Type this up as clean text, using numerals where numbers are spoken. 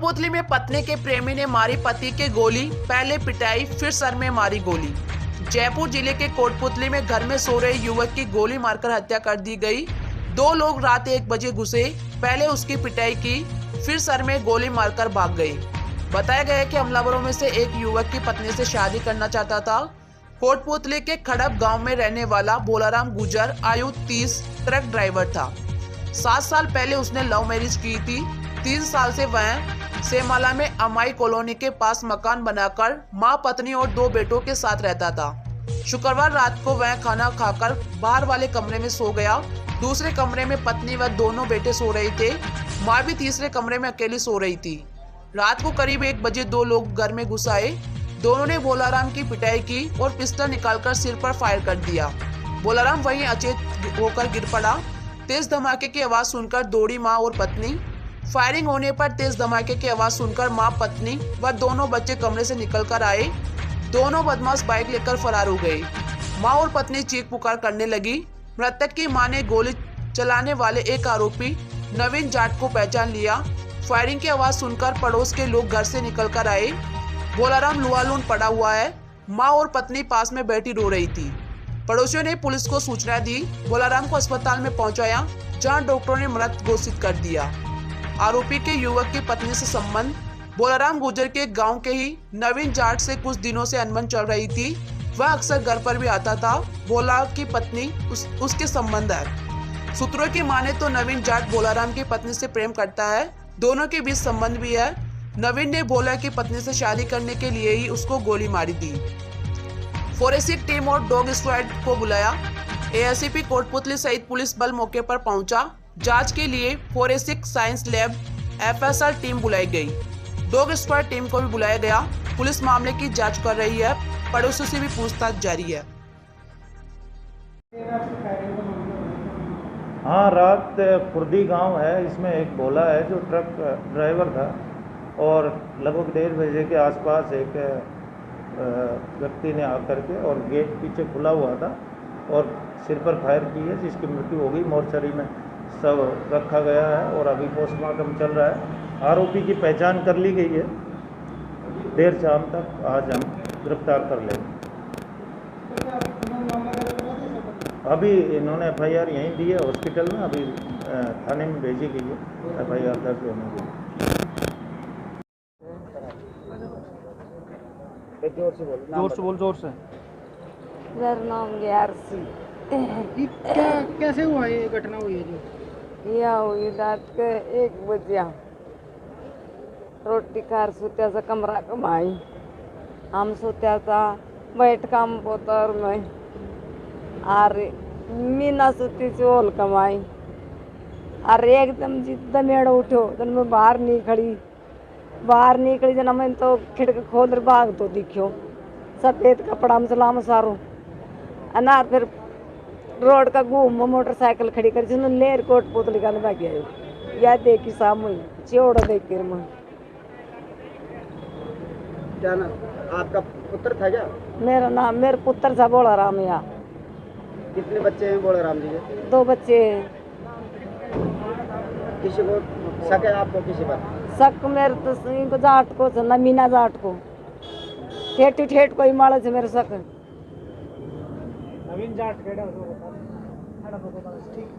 कोटपुतली में पत्नी के प्रेमी ने मारी पति के गोली, पहले पिटाई फिर सर में मारी गोली। जयपुर जिले के कोटपुतली में घर में सो रहे युवक की गोली मारकर हत्या कर दी गई। दो लोग रात 1 बजे घुसे, पहले उसकी पिटाई की, फिर सर में गोली मारकर भाग गए। बताया गया कि हमलावरों में से एक युवक की पत्नी से शादी करना चाहता था। कोटपुतली के खड़प गांव में रहने वाला भोलाराम गुजर आयु 30 ट्रक ड्राइवर था। 7 साल पहले उसने लव मैरिज की थी। 3 साल से वह सेमाला में अमाई कॉलोनी के पास मकान बनाकर मां, पत्नी और 2 बेटों के साथ रहता था। शुक्रवार रात को वह खाना खाकर बाहर वाले कमरे में सो गया। दूसरे कमरे में पत्नी व दोनों बेटे सो रहे थे। मां भी तीसरे कमरे में अकेली सो रही थी। रात को करीब 1 बजे 2 लोग घर में घुस आए। दोनों ने भोलाराम की पिटाई की और पिस्टल निकालकर सिर पर फायर कर दिया। भोलाराम वहीं अचेत होकर गिर पड़ा। तेज धमाके की आवाज सुनकर दौड़ी मां और पत्नी। फायरिंग होने पर तेज धमाके की आवाज सुनकर मां, पत्नी व दोनों बच्चे कमरे से निकलकर आए। दोनों बदमाश बाइक लेकर फरार हो गए। मां और पत्नी चीख पुकार करने लगी। मृतक की मां ने गोली चलाने वाले एक आरोपी नवीन जाट को पहचान लिया। फायरिंग की आवाज सुनकर पड़ोस के लोग घर से निकलकर आए। भोलाराम लुआलून पड़ा हुआ है। मां और पत्नी पास में बैठी रो रही थी। पड़ोसियों ने पुलिस को सूचना दी। भोलाराम को अस्पताल में पहुंचाया, जहां डॉक्टरों ने मृत घोषित कर दिया। आरोपी के युवक की पत्नी से संबंध भोलाराम गुजर के गांव के ही नवीन जाट से कुछ दिनों से अनबन चल रही थी। वह अक्सर घर पर भी आता था। भोला की पत्नी उसके संबंध है। सूत्रों की माने तो नवीन जाट भोलाराम की पत्नी से प्रेम करता है। दोनों के बीच संबंध भी है। नवीन ने भोला की पत्नी से शादी करने के लिए ही उसको गोली मारी थी। फोरेंसिक टीम और डॉग स्क्वाड को बुलाया। एएसपी कोटपुतली सहित पुलिस बल मौके पर पहुंचा। जांच के लिए forensic science lab FSL team बुलाई गई। डॉग स्क्वाड टीम को भी बुलाया गया। पुलिस मामले की जांच कर रही है। पड़ोसियों से भी पूछताछ जारी है। हाँ, रात खुर्दी गांव है, इसमें एक भोला है जो ट्रक ड्राइवर था और लगभग 1:30 बजे के आसपास एक व्यक्ति ने आकर के और गेट पीछे खुला हुआ था और सिर पर फायर की है, जिसकी मृत्यु हो गई। मोर्चरी में सब रखा गया है और अभी पोस्टमार्टम चल रहा है। आरोपी की पहचान कर ली गई है। देर शाम तक आज हम गिरफ्तार कर लेंगे। अभी इन्होंने एफआईआर यहीं दी है हॉस्पिटल में, अभी थाने में भेजी गई है एफआईआर दर्ज होने के लिए। जोर से। मेरा नाम ग्यारसी। कैसे हुआ ये घटना हुई है जो यह हुई रात के 1 बजे। रोटी खार सोत्या सा कमरा कमाई। हम सोत्या था बैठ काम पोतर में अरे मीना सोती से ओल कमाई। अरे एकदम जितना मेड़ उठो तो मैं बाहर निकली जना मैं तो खिड़की खोल भाग तो दिखो सफेद कपड़ा में सलाम सारो अनार। फिर रोड का घूम मोटरसाइकिल खड़ी कर लेर कोटपुतली का भाग आयो। या देखी सामू चौड़ा देख कर मैं। क्या ना आपका पुत्र था क्या? मेरे पुत्र था भोलाराम। या कितने बच्चे हैं भोलाराम जी के? 2 बच्चे हैं। किसी को शक है आपको किसी पर? शक मेरे तो जाट को ना मीना जाट को ठेठ कोई माड़ा से मेरे शक। नवीन जाट ठीक।